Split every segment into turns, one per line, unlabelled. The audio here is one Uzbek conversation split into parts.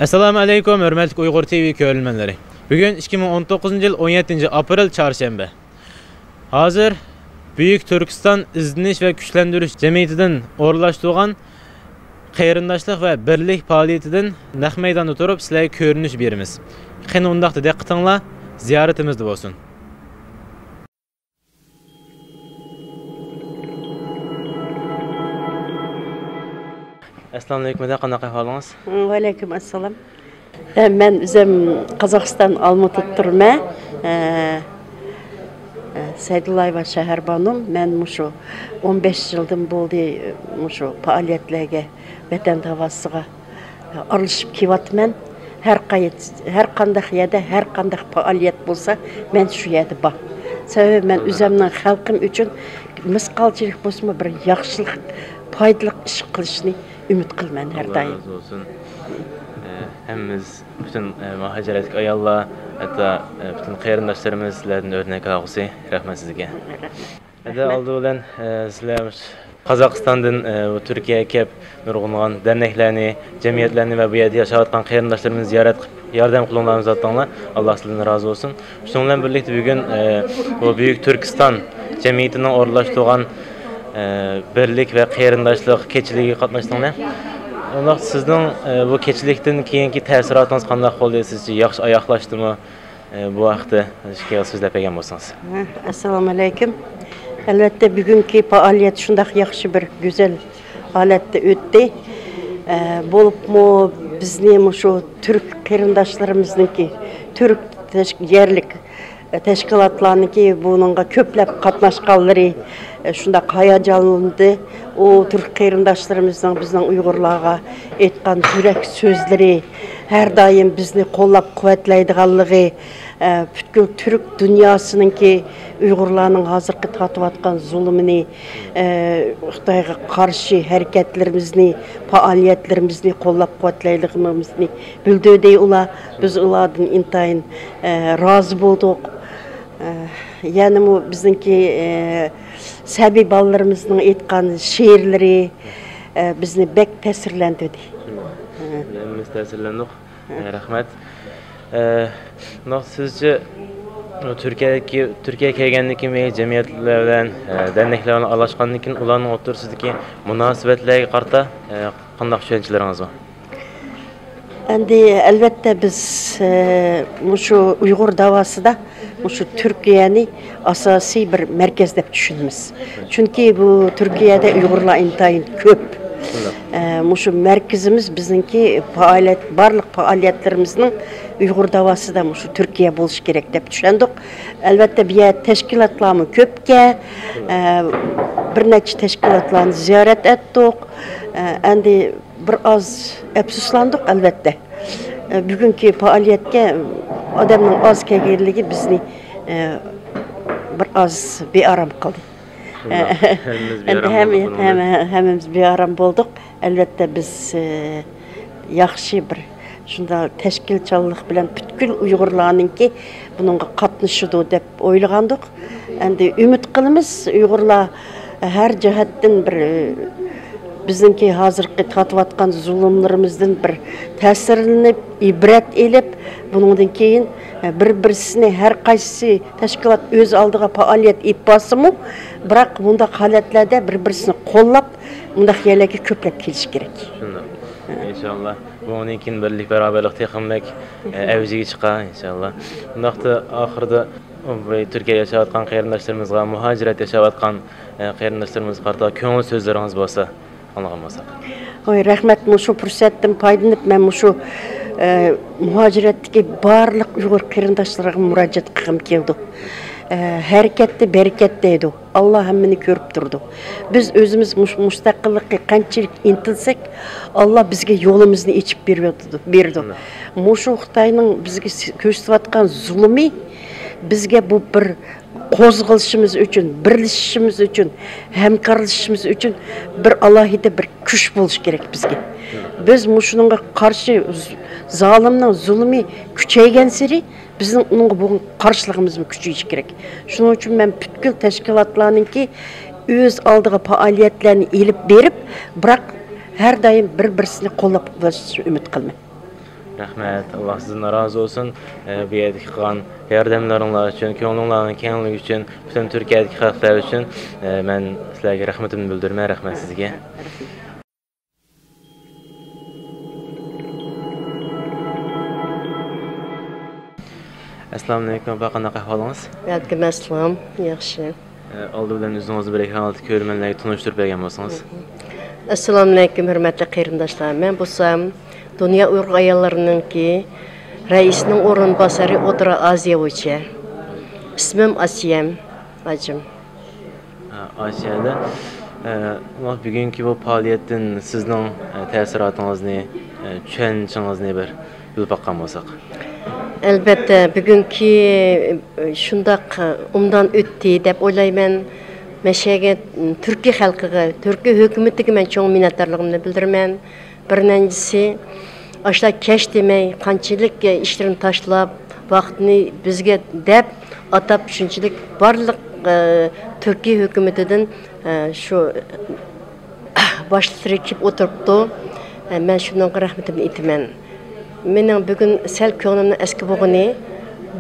Assalamu alaykum, hörmətli Uyghur TV görülmənləri. Bugün 2019 yıl 17 aprel çarşamba. Hazır Büyük Türkistan İzdiniş ve Güçlendiriş Cemiyeti'den orlaştırılan Qeyrindaşlıq və Birlik fəaliyyətindən naq meydanda turub sizlərə görünüş berimiz. Qəni undaqda diqqətinizlə ziyaretimizdə olsun. Assalamu alaykum, qanday ahvalınız?
Wa alaykum assalam. Ben özüm Qazaqstan Almatı turma. Saydulayeva Şəhərbanım. Ben muşu 15 yıldan boldu muşu fəaliyyətlərə, vətən havasıga aralışıb kivatman. Her qandaq yerdə, hər qandaq fəaliyyət bolsa, men şu yerdə bar. Səbəbi men özümnің xalqım üçün misqalçılıq bolsa bir yaxşılıq, faydalıq iş qilishni ümid qilman her daim.
Allah razı olsun. Hemimiz bütün muhaciretlik ayallar, hatta bütün qeyrindaşlarımız sizlerden örnek ağısı. Rahmet sizge. Hadi aldı olan sizler Kazakistan'dan Türkiye'ye kep nurgulgan derneklerini, cemiyetlerini ve bu yerde yaşayatkan qeyrindaşlarımızı ziyaret yardım kullanlarımızı attanlar. Allah sizlerden razı olsun. Şununla birlikte bugün bu Büyük Türkistan cemiyetinden orlaştırılan birlik ve qeyrindaşlıq keçiliği qatnaşdığınız. Onda sizin bu keçilikdən keyinki təsiratınız qanday oldu? Sizcə yaxşı ayaqlaşdımı bu vaxtda sözləb edən bolsanız?
Assalamu alaykum. Əlbəttə bugünkü fəaliyyət şundaq yaxşı bir gözəl halətdə ötdü. Bolubmu bizning şu Türk qeyrindaşlarımıznınki, Türk yerlik təşkilatlarınınki bununla köpləb qatnaşqanları şunda hayacanlandı. O Türk qeyrindaşlarımızdan bizden Uygurlarga etkan yürek sözleri, her daim bizni qollab quvvatlaydiganlığı, bütün Türk dünyasının ki Uygurlarning hazırkı tatып atkan zulmini, Xitoyga karşı hareketlerimizni, faaliyetlerimizni qollab quvvatlaydiganımızı bildirdi ular. Biz ulardan intayın razı bolduq. Yani bu bizimki səbi ballarımızın etkan şiirleri bizni bek təsirləndirdi.
Biz təsirləndik. Rahmet. Sizce Türkiye'ye kelgəndən kimi cemiyetlerden, derneklerden alaşqandan keyin ularning o'rtasidagi munosabatlarga qarata qanday tushunchalarınız var?
Endi elbette biz şu Uygur davasıda şu Türkiye'ni asasi bir merkez dep düşünmüz. Çünkü bu Türkiye'de Uygurlar intayın köp. Şu merkezimiz bizimki barlık faaliyetlerimizin Uygur davası da şu Türkiye buluş gerek dep düşündük. Elbette bir teşkilatlarımı köpke, bir neçe teşkilatlarını ziyaret ettik. Endi bir az əfsuslandık elbette. Bugünkü faaliyetke adamın az kelgənligi bizni bir az bir aram qıldı. Hemimiz bir aram bolduq. Elbette biz yaxşı bir şunda təşkilçilik bilen bütkül Uygurlarınki bununla qatnaşıdı dep oylagandıq. Endi ümid qılımız Uygurlar her cihetten bir bizimki hazırki tatып atkan zulümlerimizden bir təsirlenip, ibret elip, bunundan keyin bir-birisini her qaysı teşkilat öz aldığı faaliyet ipbası mı? Bırak bunda haletlerde bir-birisini qollap, bunda yerlerge köplep keliş gerek.
İnşallah. Bunun için birlik, beraberlik, teximlik evciga çıqa inşallah. Bundaqda ahırda Türkiye yaşayatkan qeyrindaşlarımızga, muhaciret yaşayatkan qeyrindaşlarımızga qarta köngül sözleriniz bolsa anlamasak.
Oy rahmet şu fürsatdan faydalanıp men şu muhaciretdeki barlık Uygur qeyrindaşlarına müracaat qilgim keldi. Hareketli, bereketli edi. Allah hemmini görüp durdu. Biz özümüz müstakillikka qanchalik intilsek, Allah bizge yolumuzni içip berdi. Şu Xitoyning bizge ko'rsatib atgan zulmi bizge bu bir qozg'ilishimiz üçün, birleşişimiz üçün, hemkarlaşışımız üçün bir alohida bir kuch bo'lish kerak bizge. Biz şununla karşı zalimning zulmi kuchaygan sari bizning unga bu qarshilığımız kuchayishi kerak. Shuning uchun men butkul tashkilotlarningki öz aldığı faaliyetlerini elip berip, bırak her daim bir-birisini qo'llab quvvatlashni umid qilaman.
Rahmet, Allah sizden razı olsun. Bu yerdeki kalan yardımlarınlar için, köngülünlerin kengligi için, bütün Türkiye'deki halklar için ben sizlerge rahmetimi bildirmeye rahmet sizge. Assalamu alaikum, qanday ahvolingіз?
Vəlikum assalam, yaxşı.
Oldu bilan o'zingizni bir ekranda ko'rmanlarga tunishtirib bergan bo'lsangiz.
Assalamu alaykum, hurmatli qarindoshlar. Men bo'lsam, Dünya Uyg'ur ayollarininki raisining o'rinbosari O'rta Osiyo bo'yicha. İsmim Asiyam, bacım.
Asiyada bugungi bu faoliyatdan sizning ta'sirotingizni, tushunchangizni bir bilib baqqan bo'lsak.
Elbette bugünkü şundak umdan ötdi dep oylayman. Meşege Türkiye halkıga, Türkiye hükümetiga men çoğun minnettarlığımı bildirmen. Birincisi, aşla keş demey, qanchalik işlerini taşlap, vaqtini bizge dep atap şunçilik barlık Türkiye hükümetinden şu başlıqları kip oturupdu. Men şundan rahmetimi etimen. Mening bugün sel ko'nglimni eski bo'lgani,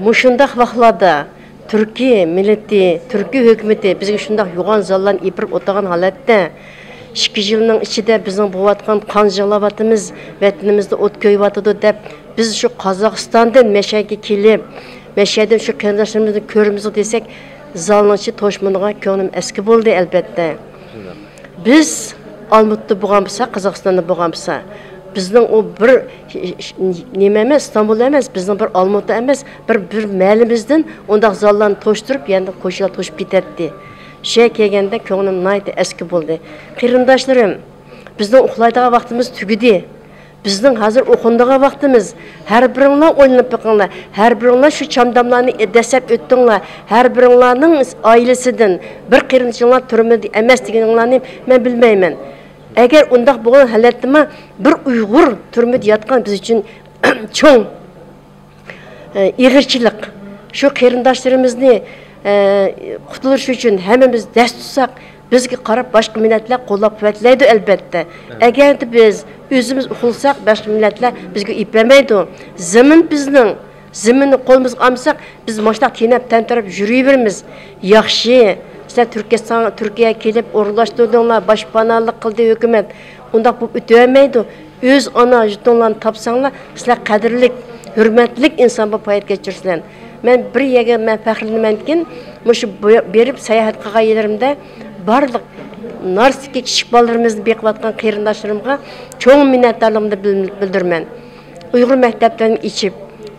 mushundaq vaqtlarda Türkiye milleti, Türkiye hükümeti bizga shundaq yo'g'on zallarni ipirib o'tirgan holatda 2 yilning ichida bizning bo'layotgan qanjalavatimiz, vatanimizda o't ko'yvatadi deb biz shu Qozog'istondan Meshaga kelib, Meshadan shu qarindoshlarimizni ko'ramiz desek, zalning ichi to'shmaniga ko'nglim eski bo'ldi albatta. Biz Almutda bo'lgan bo'lsa, Qozog'istonda bo'lgan bo'lsa, bizning o bir nima emas, İstanbul emas, bizning bir Almutda emas, bir malimizdan undaq zallarni to'shtirib, endi qo'shilar to'shib ketadi. Şey kelganda ko'nglim nayt eski bo'ldi. Qarindoshlarim, bizning uxlaydigan vaqtimiz tugidi. Bizning hozir o'qindigan vaqtimiz. Har biringlar o'ynab boqinglar. Har biringlar shu chamdamlarni dasab o'tdinglar. Har biringlarning oilasidan bir qarindoshinglar turmadi emas deganinglarni men bilmayman. Eğer undaq bo'lgan holatda bir Uyg'ur turmada yotgan biz uchun cho'ng ig'irchilik. Shu qarindoshlarimizni qutuluş uchun hammamiz dast tutsak, bizga qarab boshqa millatlar qo'llab-quvvatlaydi albatta. Agar biz o'zimiz uxulsak, boshqa millatlar bizga iplamaydi. Zamin bizning, zaminni qo'limizga olsak, biz mashta tenab tantarab yuraveramiz. Yaxshi. Sizlar Türkiye'ye kelib o'rlashtirdinglar, boshpanalik qildi hukumat. Undaq bo'lib o'tmaydi. O'z ona jutonlarni topsanglar, sizlar qadrlik, hurmatlik inson bo'lib hayot kechirsizlar. Men bir yerga men faxrlanamankin, mushu berib sayohat qilgan yerimda barliq narsiki kichik bolalarimizni beqiyotgan qarindoshlarimga cho'ng minnatdorligimni bildirman. Uyg'ur maktablarini ichib,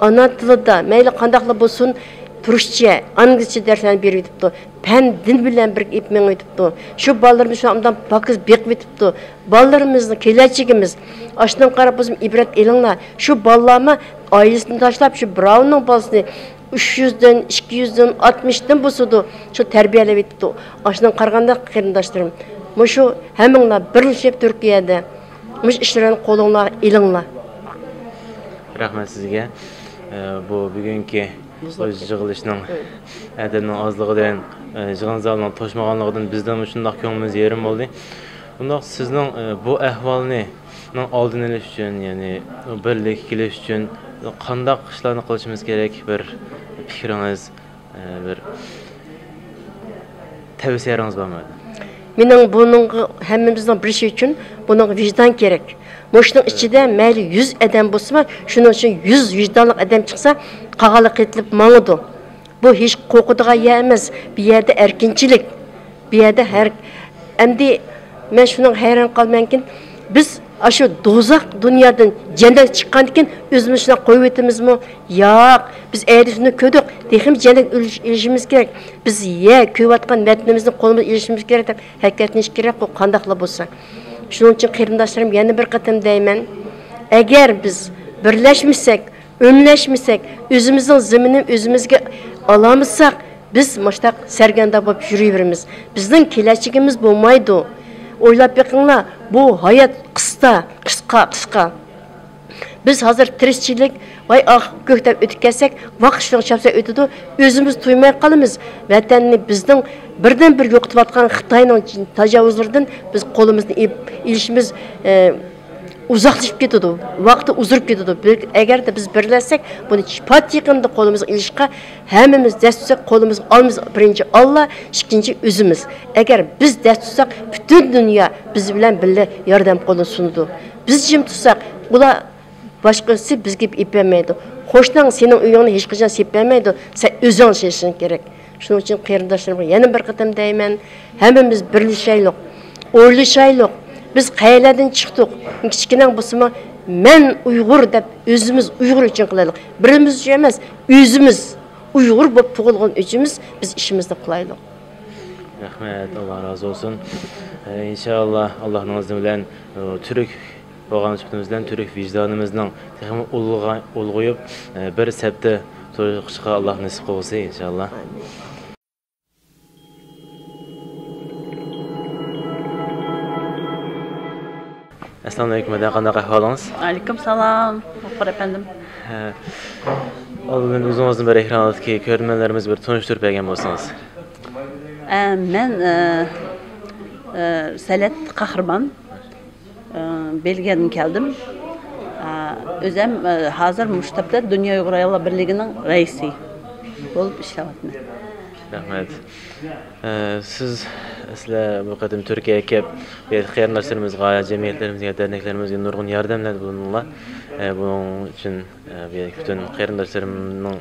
ona tilida mayli qandaqla bo'lsin, Türkçe, İngilizce derslerini berip etipti. Pen din bilen bir ipmen etipti. Şu ballarımız şu andan bakız bekip etipti. Ballarımızın keleceğimiz. Aşından qarab bizim ibret elinler. Şu ballarıma ailesini taşlap şu Brown'un balısını 300'den, 200'den, 60'dan busudu. Şu terbiyelep etipti. Aşından qaraganda qarindoshlarım. Şu hemenler birleşip Türkiye'de. Muş işlerini qo'linglar, elinler.
Rahmet sizge. Bu bugünkü o'z yig'ilishning adadning ozligidan, yig'in zalining to'shmaganligidan bizdan shundoq ko'nglimiz yerim bo'ldi. Bunda sizning bu ahvolni oldini olish uchun, ya'ni birlik kelish uchun qanday ishlarni qilishimiz kerak, bir fikringiz, bir tavsiyalaringiz bormi?
Mening buning hammamizning bilishi uchun buning vijdon kerak. Boşluğun içinde mayli 100 adam bo'lsa, şunun için 100 vicdanlı adam çıksa, qağalık etilip mağıdı. Bu hiç qo'rqadigan yer emas. Bir yerde erkinchilik, bir yerde her. Endi men şunun hayran qalmankin, biz şu dozaq dunyodan cennet chiqqan ekan, o'zimiz shuna qo'yib o'tamizmi? Yo'q, biz shuni ko'rdik, dehim cennet ilishimiz kerak. Biz ko'yotgan vatanimizni qo'limizga ilishimiz kerak deb haqiqatni kerak, bu qandaqla bo'lsa. Şunun için qarindoshlarım yana bir qatam deyman. Eğer biz birleşmişsek, önleşmişsek, özümüzün zeminini özümüzge alamazsak, biz maştaq serganda bo'lib yuraveramiz. Bizning kelajagimiz bo'lmaydi. O'ylab beqinglar, bu hayot qisqa. Biz hozir tirikchilik, voy ko'ktab o'tib kelsak, vaqt shunga chapsa o'tadi, o'zimiz tuymay qolamiz. Vatanni bizning birdan bir yo'qotayotgan Xitoyning tajovuzlaridan biz qo'limizni ilishimiz uzoqlashib ketadi, vaqti uzurib ketadi. Agar biz birlashsak, buni pat yaqinda qo'limizga ilishqa hammamiz dast tutsak, qo'limizga olamiz. Birinchi Allah, ikkinchi o'zimiz. Agar biz dast tutsak, butun dunyo biz bilan birga yordam qo'lini sunadi. Biz jim tutsak, ular boshqasi bizga ipolmaydi. Qo'shning sening uyingni hech qachon sepolmaydi. Sen o'zing shishing kerak. Shuning uchun qarindoshlarimga yana bir qatam deyman, hammamiz birlashaylik, o'ylashaylik. Biz qayerlardan chiqdik? Kichkina bo'lsa-mu, men Uyg'ur deb o'zimiz Uyg'ur uchun qilaylik. Birimiz uchun emas, o'zimiz Uyg'ur bo'lib tug'ilgan uchunmiz biz ishimizni qilaylik.
Rahmat, Allah razı olsun. İnşallah Allah'ın izni bilan Türk bo'lganimizdan Türk vicdanımızdan texmi ulg'ayib bir sabta to'yqishga Allah nasib qilsa inşallah. Assalamu alaykum, qanday ahvolingiz?
Aleyküm selam. Okur efendim.
Oldin o'zingizni bir ekrandagi ko'rmanlarimiz bir tanishtirib bergan bo'lsangiz.
Men Salat Qahraman. Belgiyadan keldim. O'zim hozir Mushtabda Dunyo Uyg'ur ayollar birligining raisi bo'lib ishlayapman.
Rahmat. Siz sizlar bu qadim Turkiyaga kelib, qarindoshlarımızga, jamiyatlarimizga, derneklerimizga nurg'un yordamlar bulundilar. Bunun uchun bütün qarindoshlarımning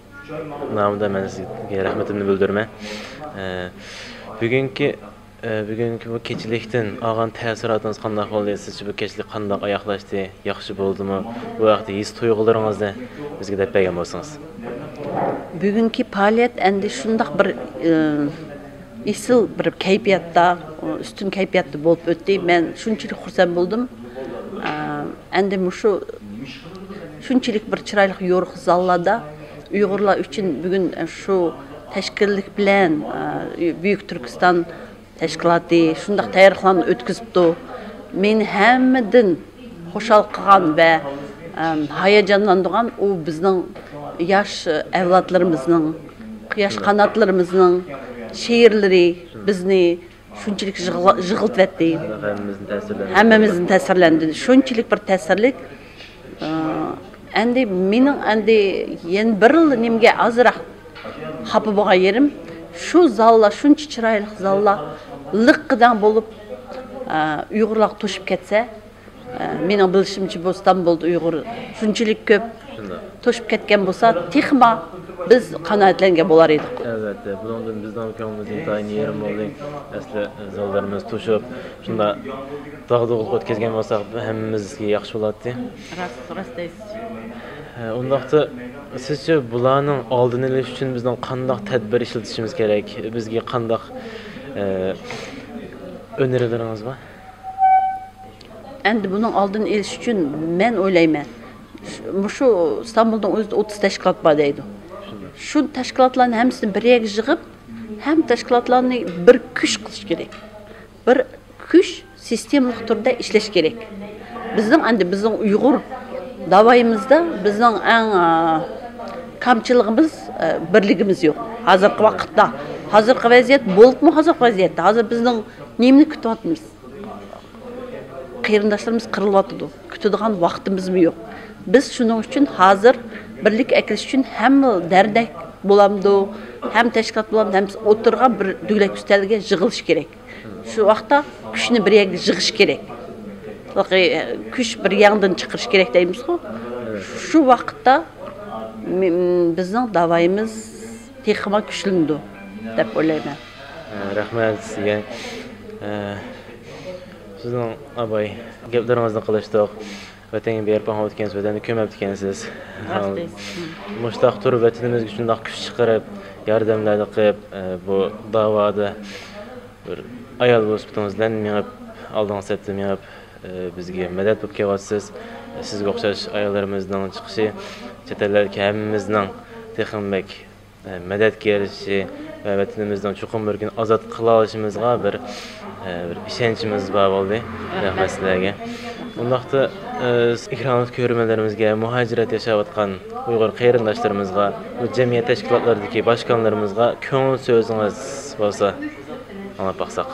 nomida men sizga rahmatimni bildiraman. Bugungi bu kechilikdan olgan ta'sirotingiz qanday bo'ldi? Sizcha bu kechilik qanday oyoqlashdi? Yaxshi bo'ldimi? Bu vaqtda his tuyg'ularingizni bizga deb bergan bo'lsangiz.
Bugungi faoliyat endi shundoq bir isil bir kayfiyatda, üstün kayfiyatda bo'lib o'tdi. Men shunchalik xursand bo'ldim. Endi shunchalik bir chiroyli yo'riq zallarda Uyg'urlar uchun bugun shu tashkillik bilan Buyuk Turkiston tashkiloti shundoq tayyorgarliklarni o'tkazibdi. Men hammadan xushal qilgan va hayajonlantirgan u bizning yosh avlodlarimizning, quyosh qanotlarimizning she'rlari bizni shunchalik yig'iltdi. Hammamizni ta'sirlandi. Shunchalik bir ta'sirlik. Endi mening yana bir yil nimga ozroq xafa bo'lgan yerim shu zallar, shuncha chiroyli zallar liqqidan bo'lib Uyg'urlar to'shib ketsa, mening bilishimcha bu İstanbulda Uyg'ur shunchalik ko'p to'shib ketgan bo'lsa, texma biz qanoatlangan bo'lar edik.
Albatta, bundan bizning ko'ngilimiz intayin yerim bo'ldi. Asli zallarimiz to'shib, shunda dag'dug'lik o'tkazgan bo'lsak, hammamizga yaxshi bo'ladi.
Rost deysiz.
Undaqda sizcha bularning oldini olish uchun bizning qanday tadbir ishlatishimiz kerak? Bizga qanday önerileriniz var?
Endi bunun oldini olish uchun men o'ylayman. Şu İstanbul'da o'zida 30 tashkilot bor deydi. Shu tashkilotlarning hammasini bir yerga yig'ib, ham tashkilotlarni bir kuch qilish kerak. Bir kuch sistemli turda ishlash kerak. Bizning Uyg'ur davayimizda bizning eng kamchiligimiz birligimiz yo'q. Hozirgi vaqtda, hozirgi vaziyat bo'libmi hozirgi vaziyatda. Hozir bizning nimani kutyapmiz? Qarindoshlarimiz qirilyapti. Kutadigan vaqtimizmi yo'q? Biz shuning uchun hozir birlik akilish uchun ham dardak bo'lamdi, ham tashkilot bo'lamdi, ham o'tirgan bir duglak ustalga yig'ilish kerak. Shu vaqtda kuchni bir yerga yig'ish kerak. Kuch bir yandan chiqarish kerak deymiz-ku. Shu vaqtda bizning davayimiz texma kuchlandi deb o'ylayman.
Rahmat sizga. Sizning abay gaplaringizni qilishdiq. Vatanga berib o'tgansiz, vatanga ko'mib o'tgansiz. Mushtaq turib vatanimizga shunday kuch chiqarib, yordamlarni qilib, bu da'voda bir ayol o'sbitimizdan menib oldingi sepda menib bizga madad bo'lib kelyapsiz. Sizga o'xshash ayollarimizning chiqishi, chet ellardagi hammamizning texnik madadga erishishi va vatanimizdan chuqur bir kun ozod qila olishimizga bir ishonchimiz bor bo'ldi. Rahmat sizlarga. Undaqda ikramot ko'rmalarimizga, muhojirat yashayotgan Uyg'ur qarindoshlarimizga, bu jamiyat tashkilotlaridagi boshqonlarimizga ko'ngil so'zingiz bo'lsa, anglab baqsaq.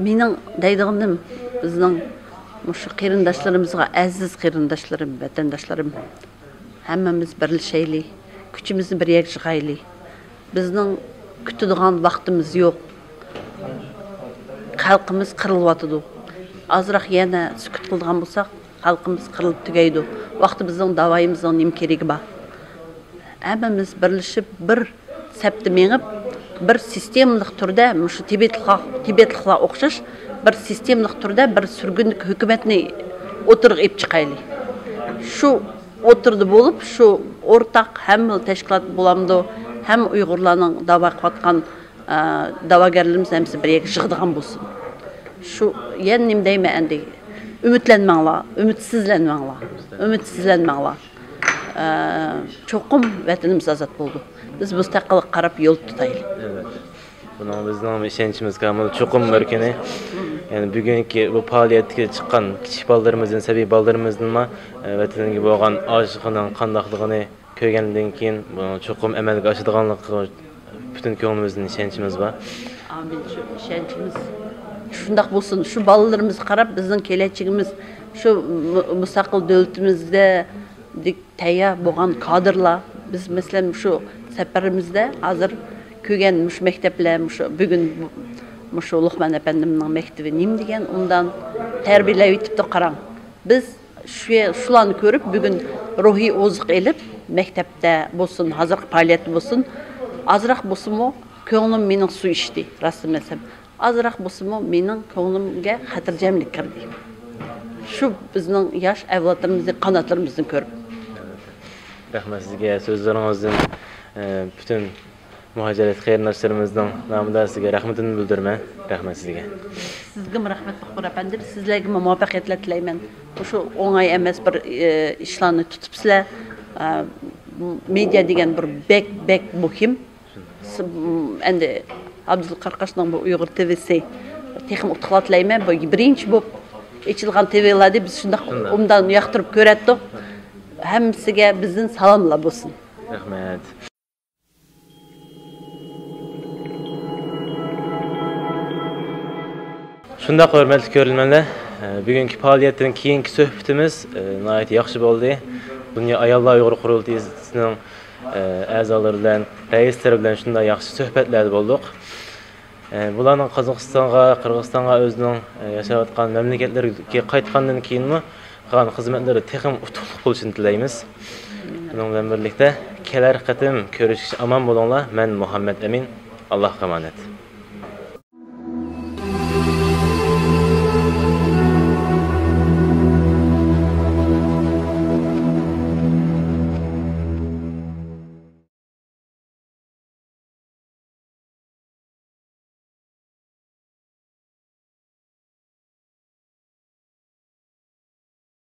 Mening deydiganim bizning Şu qeyrindaşlarımızga, aziz qeyrindaşlarım, vatandaşlarım, hammamiz birlashaylik, kuchimizni bir yig'aylik. Bizning kutadigan vaqtimiz yo'q. Xalqimiz qirilyotidi. Azroq yana sukut qilgan bo'lsak, xalqimiz qirilib tugaydi. Vaqtimizning, davoyimizning nima keragi bor? Hammamiz birlashib, bir sapda mengib, bir sistemalik turda, shu Tibetliklar o'xshash bir sistemalik turda bir surgunlik hukumatni o'tirib ep chiqaylik. Shu o'tirdi bo'lib, shu o'rtaq hamma tashkilot bo'lamdi, ham Uyg'urlarning da'vo qilayotgan da'vogarlarimiz hamsi bir yerga yig'digan bo'lsin. Shu yana nima deyman endi? Umidlanmanglar, umitsizlanmanglar. Çoxum vatanimiz azad bo'ldi. Biz mustaqillik qarab yo'l tutaylik.
Evet. Bunun bizning ishonchimiz kamil cho'qim mümkini. Yani bugungi bu faoliyatga chiqqan kichik bolalarımızın, sabiy bolalarımızın vatanga bo'lgan oshiqining qandaqligini ko'rgandan keyin buni cho'qim amalga oshirganligi bütün ko'nglimizning ishonchimiz bor.
Amin. Şu ishonchimiz shundoq bo'lsin. Shu bolalarimiz qarab bizning kelajagimiz shu mustaqil davlatimizda tayyor bo'lgan kadrlar biz mesela şu seferimizde hazır kögen muş mektepler bugün muş Luqman Efendimizning mektebi nim degan ondan terbiyelep yetipti qarang. Biz şularni ko'rib bugün ruhiy oziq elib mektepte bo'lsin, hazır faaliyet bo'lsin, azroq bo'lsinmi ko'nglim mening su ichdi, rostini desam. Azroq bo'lsinmi mening ko'nglimga xotirjamlik kirdi. Shu bizning yosh avlodlarimizning qanotlarimizni ko'rib
Rahmet sizge sözlerinizden bütün muhaciret qeyrindaşlarımızdan namida sizge rahmetini bildirme. Rahmet sizge.
Sizge rahmet Buxur efendi. Sizlerge muvaffaqiyatlar tilayman. Şu oңай emas bir ishlarni tutib sizlar media degan bir bek muhim. Endi Abdul Qarqashning bu Uyg'ur TV'si texnik uqtiqlat tilayman. Bu birinchi bo'lib echilgan TV'larda biz shunday undan yoqtirib ko'ratdik. Hamsiga bizning salomlar bo'lsin.
Rahmet. Shunda hurmatli ko'rganlar, bugungi faoliyatdan keyingi suhbatimiz nihoyat yaxshi bo'ldi. Dunyo ayollar Uyg'ur qurultayisining a'zolari bilan, raislari bilan shunday yaxshi suhbatlar bo'ldik. Bularning Qozog'istonga, Qirg'izistonga o'zining yashayotgan mamlakatlarga qaytgandan keyinmi qilgan xizmatlari texim utuqli bo'lishini tilaymiz. Bunun bilan birlikda kelar qatim ko'rishishga omon bo'linglar. Men Muhammad Amin. Allohga emanet.